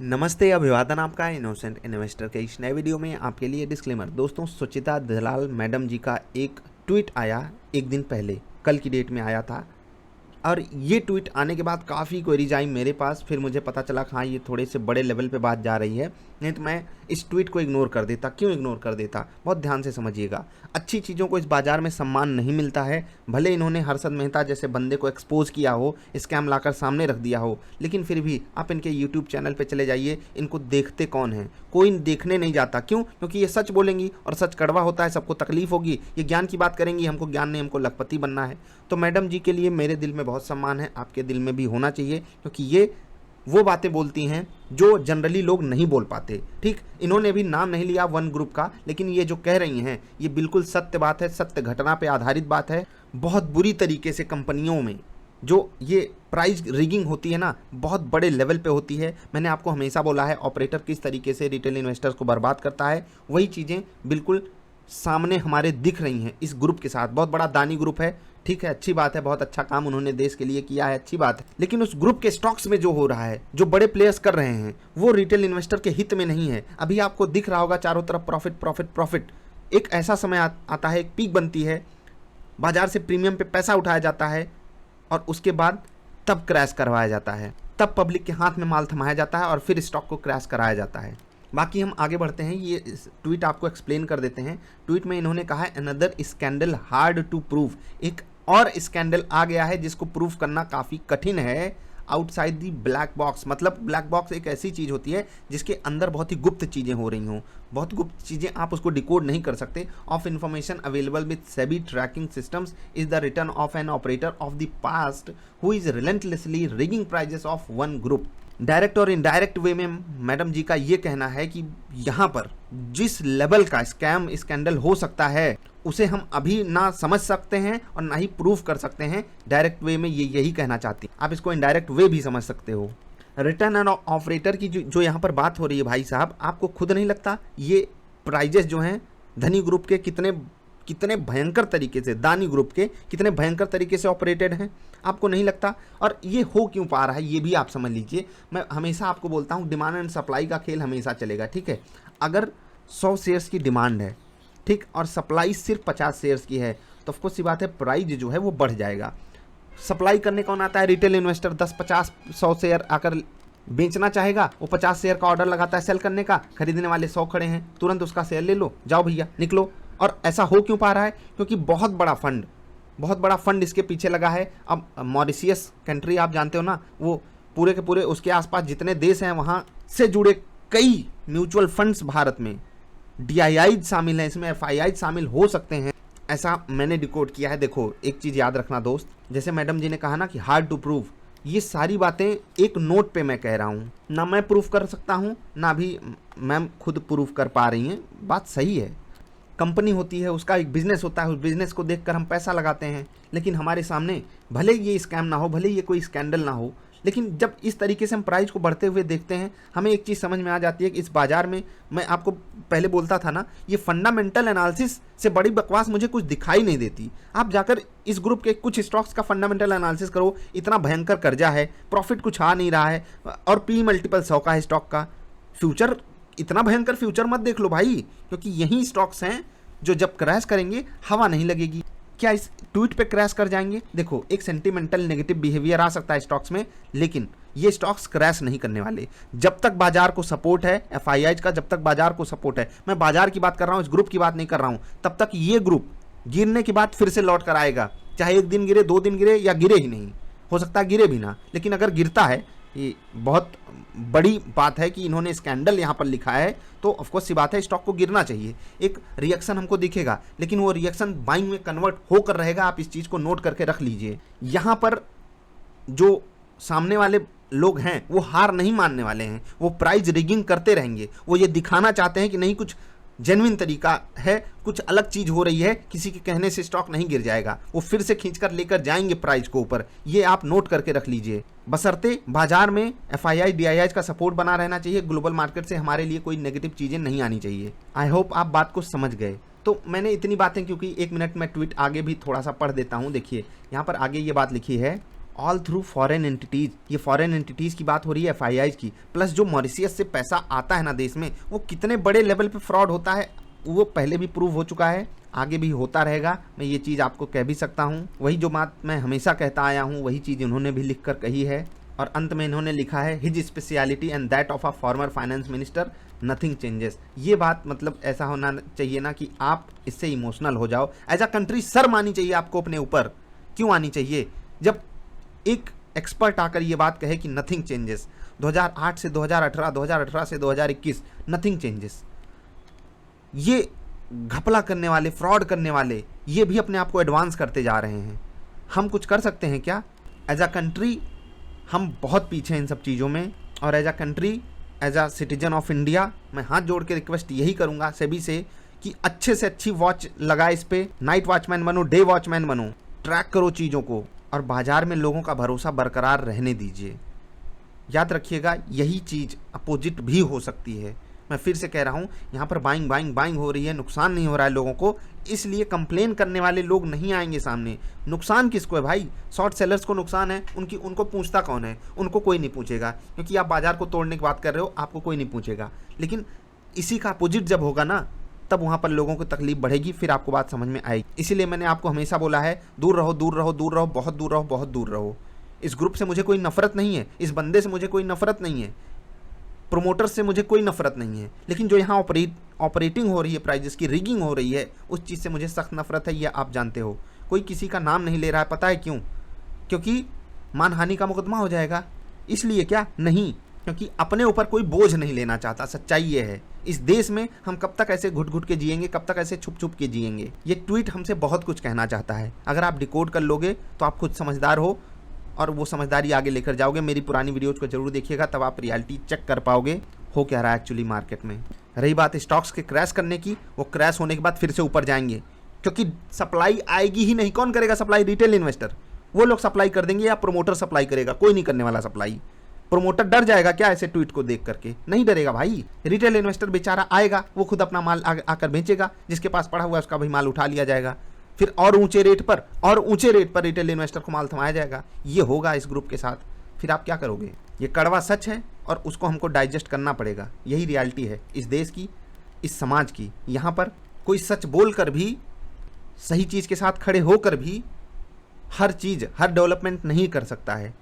नमस्ते, अभिवादन आपका इनोसेंट इन्वेस्टर के इस नए वीडियो में आपके लिए डिस्क्लेमर। दोस्तों, सुचिता दलाल मैडम जी का एक ट्वीट आया एक दिन पहले, कल की डेट में आया था। और ये ट्वीट आने के बाद काफ़ी क्वेरीज आई मेरे पास। फिर मुझे पता चला कि हाँ, ये थोड़े से बड़े लेवल पे बात जा रही है, नहीं तो मैं इस ट्वीट को इग्नोर कर देता। क्यों इग्नोर कर देता? बहुत ध्यान से समझिएगा। अच्छी चीज़ों को इस बाज़ार में सम्मान नहीं मिलता है। भले इन्होंने हर्षद मेहता जैसे बंदे को एक्सपोज किया हो, स्कैम लाकर सामने रख दिया हो, लेकिन फिर भी आप इनके यूट्यूब चैनल पर चले जाइए, इनको देखते कौन है? कोई देखने नहीं जाता। क्यों? क्योंकि ये सच बोलेंगी और सच कड़वा होता है, सबको तकलीफ होगी। ये ज्ञान की बात करेंगी, हमको ज्ञान नहीं, हमको लखपति बनना है। तो मैडम जी के लिए मेरे दिल में बहुत सम्मान है, आपके दिल में भी होना चाहिए, क्योंकि ये वो बातें बोलती हैं जो जनरली लोग नहीं बोल पाते। ठीक, इन्होंने भी नाम नहीं लिया वन ग्रुप का, लेकिन ये जो कह रही हैं ये बिल्कुल सत्य बात है, सत्य घटना पे आधारित बात है। बहुत बुरी तरीके से कंपनियों में जो ये प्राइस रिगिंग होती है ना, बहुत बड़े लेवल पे होती है। मैंने आपको हमेशा बोला है, ऑपरेटर किस तरीके से रिटेल इन्वेस्टर्स को बर्बाद करता है, वही चीज़ें बिल्कुल सामने हमारे दिख रही हैं इस ग्रुप के साथ। बहुत बड़ा दानी ग्रुप है, ठीक है, अच्छी बात है, बहुत अच्छा काम उन्होंने देश के लिए किया है, अच्छी बात है। लेकिन उस ग्रुप के स्टॉक्स में जो हो रहा है, जो बड़े प्लेयर्स कर रहे हैं, वो रिटेल इन्वेस्टर के हित में नहीं है। अभी आपको दिख रहा होगा चारों तरफ प्रॉफिट प्रॉफिट प्रॉफिट। एक ऐसा समय आता है, एक पीक बनती है, बाजार से प्रीमियम पे पैसा उठाया जाता है और उसके बाद तब क्रैश करवाया जाता है, तब पब्लिक के हाथ में माल थमाया जाता है और फिर स्टॉक को क्रैश कराया जाता है। बाकी हम आगे बढ़ते हैं, ये ट्वीट आपको एक्सप्लेन कर देते हैं। ट्वीट में इन्होंने कहा है, another scandal hard to prove. एक और स्कैंडल आ गया है जिसको प्रूव करना काफ़ी कठिन है। आउटसाइड दी ब्लैक बॉक्स, मतलब ब्लैक बॉक्स एक ऐसी चीज़ होती है जिसके अंदर बहुत ही गुप्त चीज़ें हो रही हों, बहुत गुप्त चीज़ें, आप उसको डिकोड नहीं कर सकते। Of information available with SEBI tracking systems is the return of an operator of the past who is relentlessly rigging prices of one group. Direct और इनडायरेक्ट वे में मैडम जी का ये कहना है कि यहाँ पर जिस लेवल का स्कैम स्कैंडल हो सकता है उसे हम अभी ना समझ सकते हैं और ना ही प्रूव कर सकते हैं। डायरेक्ट वे में ये यही कहना चाहती है, आप इसको इनडायरेक्ट वे भी समझ सकते हो। रिटर्न एंड ऑपरेटर की जो यहाँ पर बात हो रही है, भाई साहब, आपको खुद नहीं लगता ये प्राइजेस जो हैं धनी ग्रुप के कितने भयंकर तरीके से, दानी ग्रुप के कितने भयंकर तरीके से ऑपरेटेड हैं? आपको नहीं लगता? और ये हो क्यों पा रहा है ये भी आप समझ लीजिए। मैं हमेशा आपको बोलता हूँ, डिमांड एंड सप्लाई का खेल हमेशा चलेगा, ठीक है। अगर 100 शेयर्स की डिमांड है, ठीक, और सप्लाई सिर्फ 50 शेयर्स की है, तो ऑफकोर्स सी बात है, प्राइस जो है वो बढ़ जाएगा। सप्लाई करने कौन आता है? Retail investor. 10, 50, 100 शेयर आकर बेचना चाहेगा, वो 50 शेयर का ऑर्डर लगाता है सेल करने का, खरीदने वाले 100 खड़े हैं, तुरंत उसका शेयर ले लो, जाओ भैया निकलो। और ऐसा हो क्यों पा रहा है? क्योंकि बहुत बड़ा फंड इसके पीछे लगा है। अब मॉरिशियस कंट्री आप जानते हो ना, वो पूरे के पूरे उसके आसपास जितने देश हैं वहाँ से जुड़े कई म्यूचुअल फंड्स भारत में, DII शामिल हैं इसमें, FII शामिल हो सकते हैं, ऐसा मैंने डिकोड किया है। देखो, एक चीज़ याद रखना दोस्त, जैसे मैडम जी ने कहा ना कि हार्ड टू प्रूव, ये सारी बातें एक नोट पे मैं कह रहा हूँ, ना मैं प्रूफ कर सकता हूँ ना भी मैम खुद प्रूफ कर पा रही हैं। बात सही है, कंपनी होती है, उसका एक बिजनेस होता है, उस बिजनेस को देखकर हम पैसा लगाते हैं। लेकिन हमारे सामने भले ये स्कैम ना हो, भले ये कोई स्कैंडल ना हो, लेकिन जब इस तरीके से हम प्राइस को बढ़ते हुए देखते हैं, हमें एक चीज़ समझ में आ जाती है कि इस बाजार में, मैं आपको पहले बोलता था ना, ये फंडामेंटल एनालिसिस से बड़ी बकवास मुझे कुछ दिखाई नहीं देती। आप जाकर इस ग्रुप के कुछ स्टॉक्स का फंडामेंटल एनालिसिस करो, इतना भयंकर कर्जा है, प्रॉफिट कुछ आ नहीं रहा है, और P मल्टीपल 100 का है स्टॉक का। फ्यूचर, इतना भयंकर फ्यूचर मत देख लो भाई, क्योंकि यही स्टॉक्स हैं जो जब क्रैश करेंगे हवा नहीं लगेगी। क्या इस ट्वीट पे क्रैश कर जाएंगे? देखो, एक सेंटिमेंटल नेगेटिव बिहेवियर आ सकता है स्टॉक्स में, लेकिन ये स्टॉक्स क्रैश नहीं करने वाले। जब तक बाजार को सपोर्ट है, FII का जब तक बाजार को सपोर्ट है, मैं बाजार की बात कर रहा हूँ, इस ग्रुप की बात नहीं कर रहा हूँ, तब तक ये ग्रुप गिरने के बाद फिर से लौट कर आएगा। चाहे एक दिन गिरे, 2 दिन गिरे, या गिरे ही नहीं, हो सकता है गिरे भी ना, लेकिन अगर गिरता है, ये बहुत बड़ी बात है कि इन्होंने स्कैंडल यहाँ पर लिखा है, तो ऑफकोर्स सी बात है स्टॉक को गिरना चाहिए, एक रिएक्शन हमको दिखेगा, लेकिन वो रिएक्शन बाइंग में कन्वर्ट होकर रहेगा। आप इस चीज़ को नोट करके रख लीजिए। यहाँ पर जो सामने वाले लोग हैं वो हार नहीं मानने वाले हैं, वो प्राइस रिगिंग करते रहेंगे। वो ये दिखाना चाहते हैं कि नहीं, कुछ जेन्युइन तरीका है, कुछ अलग चीज़ हो रही है, किसी के कहने से स्टॉक नहीं गिर जाएगा, वो फिर से खींचकर लेकर जाएंगे प्राइस को ऊपर। ये आप नोट करके रख लीजिए। बशर्ते बाजार में FII DII का सपोर्ट बना रहना चाहिए, ग्लोबल मार्केट से हमारे लिए कोई नेगेटिव चीज़ें नहीं आनी चाहिए। आई होप आप बात को समझ गए। तो मैंने इतनी बातें, क्योंकि 1 मिनट में ट्वीट आगे भी थोड़ा सा पढ़ देता हूँ। देखिए, यहाँ पर आगे ये बात लिखी है, ऑल थ्रू फॉरेन एंटिटीज़। ये फॉरेन एंटिटीज़ की बात हो रही है, एफआईआईज की। प्लस जो मॉरिशियस से पैसा आता है ना देश में, वो कितने बड़े लेवल पे फ्रॉड होता है वो पहले भी प्रूव हो चुका है, आगे भी होता रहेगा। मैं ये चीज़ आपको कह भी सकता हूँ। वही जो बात मैं हमेशा कहता आया हूँ वही चीज़ इन्होंने भी लिख कर कही है। और अंत में इन्होंने लिखा है his speciality and that of a former finance minister, nothing changes. ये बात मतलब ऐसा होना चाहिए ना कि आप इससे इमोशनल हो जाओ। एज अ कंट्री शर्म आनी चाहिए आपको अपने ऊपर। क्यों आनी चाहिए? जब एक एक्सपर्ट आकर ये बात कहे कि नथिंग चेंजेस, 2008 से 2018, 2018 से 2021 नथिंग चेंजेस। ये घपला करने वाले, फ्रॉड करने वाले, ये भी अपने आप को एडवांस करते जा रहे हैं। हम कुछ कर सकते हैं क्या? एज अ कंट्री हम बहुत पीछे हैं इन सब चीज़ों में। और as a country, as a citizen of India, मैं हाथ जोड़ के रिक्वेस्ट यही करूँगा सेबी से कि अच्छे से अच्छी वॉच लगाए इस पर। नाइट वॉचमैन बनो, डे वॉचमैन बनो, ट्रैक करो चीज़ों को और बाजार में लोगों का भरोसा बरकरार रहने दीजिए। याद रखिएगा, यही चीज़ अपोजिट भी हो सकती है। मैं फिर से कह रहा हूँ, यहाँ पर बाइंग बाइंग बाइंग हो रही है, नुकसान नहीं हो रहा है लोगों को, इसलिए कंप्लेन करने वाले लोग नहीं आएंगे सामने। नुकसान किसको है भाई? शॉर्ट सेलर्स को नुकसान है, उनको पूछता कौन है? उनको कोई नहीं पूछेगा, क्योंकि आप बाजार को तोड़ने की बात कर रहे हो, आपको कोई नहीं पूछेगा। लेकिन इसी का अपोजिट जब होगा ना, तब वहाँ पर लोगों को तकलीफ बढ़ेगी, फिर आपको बात समझ में आएगी। इसीलिए मैंने आपको हमेशा बोला है, दूर रहो, दूर रहो, दूर रहो, बहुत दूर रहो, बहुत दूर रहो। इस ग्रुप से मुझे कोई नफरत नहीं है, इस बंदे से मुझे कोई नफरत नहीं है, प्रोमोटर से मुझे कोई नफरत नहीं है। लेकिन जो यहाँ ऑपरेटिंग हो रही है, प्राइजेस की रिगिंग हो रही है, उस चीज़ से मुझे सख्त नफरत है, ये आप जानते हो। कोई किसी का नाम नहीं ले रहा है, पता है क्यों? क्योंकि मानहानि का मुकदमा हो जाएगा। इसलिए क्या? नहीं, क्योंकि अपने ऊपर कोई बोझ नहीं लेना चाहता। सच्चाई ये है। इस देश में हम कब तक ऐसे घुट घुट के जिएंगे, कब तक ऐसे छुप छुप के जिएंगे? ये ट्वीट हमसे बहुत कुछ कहना चाहता है। अगर आप डिकोड कर लोगे तो आप खुद समझदार हो और वो समझदारी आगे लेकर जाओगे। मेरी पुरानी वीडियोज़ को जरूर देखिएगा, तब आप रियलिटी चेक कर पाओगे हो क्या रहा है एक्चुअली मार्केट में। रही बात स्टॉक्स के क्रैश करने की, वो क्रैश होने के बाद फिर से ऊपर जाएंगे, क्योंकि सप्लाई आएगी ही नहीं। कौन करेगा सप्लाई? Retail investor. वो लोग सप्लाई कर देंगे या प्रोमोटर सप्लाई करेगा? कोई नहीं करने वाला सप्लाई। प्रोमोटर डर जाएगा क्या ऐसे ट्वीट को देख करके? नहीं डरेगा भाई। रिटेल इन्वेस्टर बेचारा आएगा, वो खुद अपना माल आकर बेचेगा, जिसके पास पड़ा हुआ है उसका भी माल उठा लिया जाएगा, फिर और ऊंचे रेट पर रिटेल इन्वेस्टर को माल थमाया जाएगा। ये होगा इस ग्रुप के साथ। फिर आप क्या करोगे? ये कड़वा सच है और उसको हमको डाइजेस्ट करना पड़ेगा। यही रियलिटी है इस देश की, इस समाज की। यहाँ पर कोई सच बोल कर भी, सही चीज़ के साथ खड़े होकर भी हर चीज़, हर डेवलपमेंट नहीं कर सकता है।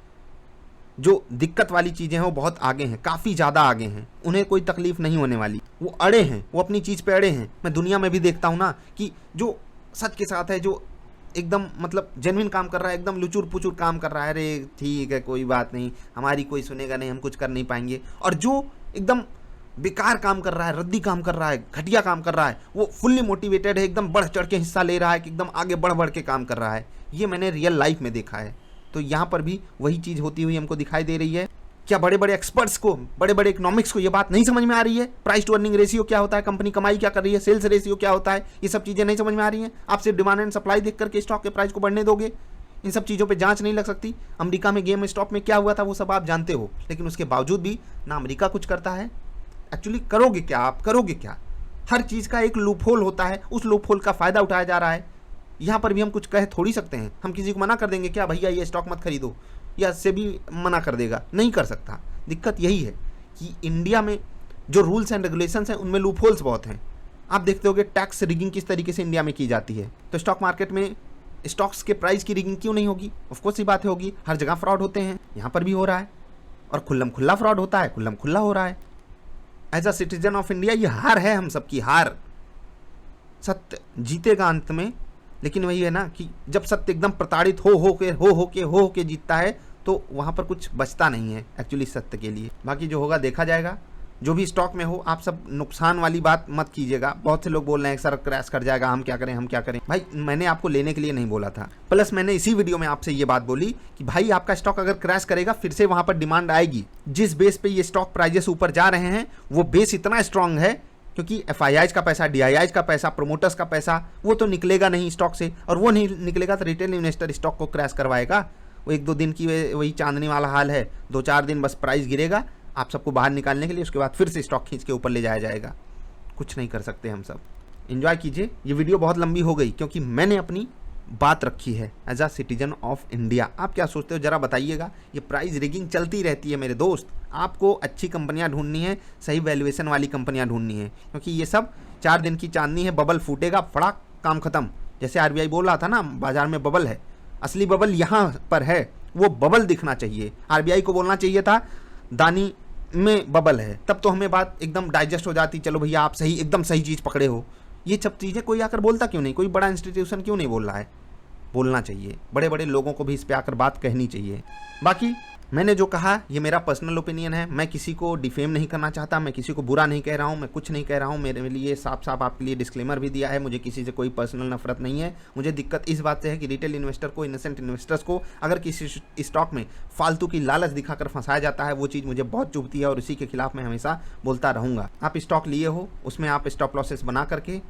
जो दिक्कत वाली चीज़ें हैं वो बहुत आगे हैं, काफ़ी ज़्यादा आगे हैं, उन्हें कोई तकलीफ नहीं होने वाली। वो अड़े हैं, वो अपनी चीज़ पे अड़े हैं। मैं दुनिया में भी देखता हूँ ना कि जो सच के साथ है, जो एकदम मतलब जेन्युइन काम कर रहा है, एकदम लुचुर पुचुर काम कर रहा है, अरे ठीक है कोई बात नहीं, हमारी कोई सुनेगा नहीं, हम कुछ कर नहीं पाएंगे। और जो एकदम बेकार काम कर रहा है, रद्दी काम कर रहा है, घटिया काम कर रहा है, वो फुल्ली मोटिवेटेड है, एकदम बढ़ चढ़ के हिस्सा ले रहा है, कि एकदम आगे बढ़ बढ़ के काम कर रहा है। ये मैंने रियल लाइफ में देखा है। तो यहाँ पर भी वही चीज़ होती हुई हमको दिखाई दे रही है। क्या बड़े बड़े एक्सपर्ट्स को, बड़े बड़े इकोनॉमिक्स को ये बात नहीं समझ में आ रही है? प्राइस टू अर्निंग रेशियो क्या होता है, कंपनी कमाई क्या कर रही है, सेल्स रेशियो क्या होता है, ये सब चीज़ें नहीं समझ में आ रही हैं? आप सिर्फ डिमांड एंड सप्लाई देख करके स्टॉक के प्राइस को बढ़ने दोगे? इन सब चीज़ों पे जांच नहीं लग सकती? अमेरिका में गेम स्टॉक में क्या हुआ था वो सब आप जानते हो, लेकिन उसके बावजूद भी ना अमेरिका कुछ करता है। एक्चुअली करोगे क्या? आप करोगे क्या? हर चीज़ का एक लूप होल होता है, उस लूप होल का फ़ायदा उठाया जा रहा है। यहाँ पर भी हम कुछ कह थोड़ी सकते हैं। हम किसी को मना कर देंगे क्या, भैया ये स्टॉक मत खरीदो, या से भी मना कर देगा? नहीं कर सकता। दिक्कत यही है कि इंडिया में जो रूल्स एंड रेगुलेशंस हैं उनमें लूप होल्स बहुत हैं। आप देखते होगे टैक्स रिगिंग किस तरीके से इंडिया में की जाती है, तो स्टॉक मार्केट में स्टॉक्स के प्राइस की रिगिंग क्यों नहीं होगी? ऑफ कोर्स ये बात होगी। हर जगह फ्रॉड होते हैं, यहाँ पर भी हो रहा है, और खुल्लम खुल्ला फ्रॉड होता है, खुल्लम खुल्ला हो रहा है। As a citizen of India ये हार है हम सबकी, हार। सत्य जीतेगा अंत में, लेकिन वही है ना कि जब सत्य एकदम प्रताड़ित हो के जीतता है, तो वहाँ पर कुछ बचता नहीं है एक्चुअली सत्य के लिए। बाकी जो होगा देखा जाएगा। जो भी स्टॉक में हो, आप सब नुकसान वाली बात मत कीजिएगा। बहुत से लोग बोल रहे हैं सर क्रैश कर जाएगा, हम क्या करें, हम क्या करें। भाई मैंने आपको लेने के लिए नहीं बोला था। प्लस मैंने इसी वीडियो में आपसे ये बात बोली कि भाई आपका स्टॉक अगर क्रैश करेगा, फिर से वहाँ पर डिमांड आएगी। जिस बेस पे ये स्टॉक प्राइजेस ऊपर जा रहे हैं, वो बेस इतना स्ट्रांग है, क्योंकि एफआईआईज का पैसा, डीआईआईज का पैसा, प्रोमोटर्स का पैसा, वो तो निकलेगा नहीं स्टॉक से, और वो नहीं निकलेगा तो रिटेल इन्वेस्टर स्टॉक को क्रैश करवाएगा। वो एक दो दिन की वही चांदनी वाला हाल है, 2-4 दिन बस प्राइस गिरेगा आप सबको बाहर निकालने के लिए, उसके बाद फिर से स्टॉक खींच के ऊपर ले जाया जाएगा। कुछ नहीं कर सकते हम सब। एंजॉय कीजिए। ये वीडियो बहुत लंबी हो गई क्योंकि मैंने अपनी बात रखी है as a citizen of India. आप क्या सोचते हो ज़रा बताइएगा। ये प्राइस रिगिंग चलती रहती है मेरे दोस्त। आपको अच्छी कंपनियां ढूंढनी है, सही वैल्यूएशन वाली कंपनियां ढूंढनी है, क्योंकि ये सब 4 दिन की चांदनी है। बबल फूटेगा, फड़ाक, काम खत्म। जैसे आरबीआई बोल रहा था ना बाजार में बबल है, असली बबल यहाँ पर है, वो बबल दिखना चाहिए। आरबीआई को बोलना चाहिए था दानी में बबल है, तब तो हमें बात एकदम डाइजेस्ट हो जाती। चलो भैया आप सही, एकदम सही चीज़ पकड़े हो। ये सब चीज़ें कोई आकर बोलता क्यों नहीं? कोई बड़ा इंस्टीट्यूशन क्यों नहीं बोल रहा है? बोलना चाहिए, बड़े बड़े लोगों को भी इस पे आकर बात कहनी चाहिए। बाकी मैंने जो कहा ये मेरा पर्सनल ओपिनियन है, मैं किसी को डिफेम नहीं करना चाहता, मैं किसी को बुरा नहीं कह रहा हूँ, मैं कुछ नहीं कह रहा हूँ। मेरे लिए साफ साफ आपके लिए डिस्क्लेमर भी दिया है, मुझे किसी से कोई पर्सनल नफरत नहीं है। मुझे दिक्कत इस बात से है कि रिटेल इन्वेस्टर को, इनोसेंट इन्वेस्टर्स को अगर किसी स्टॉक में फालतू की लालच दिखाकर फंसाया जाता है, वो चीज़ मुझे बहुत चुभती है और इसी के खिलाफ मैं हमेशा बोलता रहूँगा। आप स्टॉक लिए हो, उसमें आप स्टॉप लॉसेस बना करके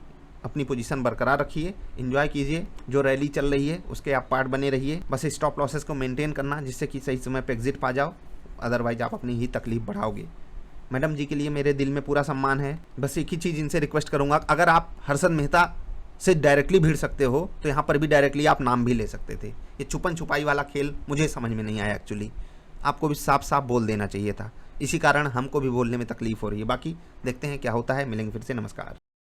अपनी पोजीशन बरकरार रखिए, एंजॉय कीजिए, जो रैली चल रही है उसके आप पार्ट बने रहिए। बस स्टॉप लॉसेस को मेंटेन करना, जिससे कि सही समय पे एग्जिट पा जाओ, अदरवाइज आप अपनी ही तकलीफ बढ़ाओगे। मैडम जी के लिए मेरे दिल में पूरा सम्मान है। बस एक ही चीज़ इनसे रिक्वेस्ट करूँगा, अगर आप हर्षद मेहता से डायरेक्टली भिड़ सकते हो तो यहाँ पर भी डायरेक्टली आप नाम भी ले सकते थे। ये छुपन छुपाई वाला खेल मुझे समझ में नहीं आया एक्चुअली। आपको भी साफ साफ बोल देना चाहिए था, इसी कारण हमको भी बोलने में तकलीफ हो रही है। बाकी देखते हैं क्या होता है, मिलेंगे फिर से, नमस्कार।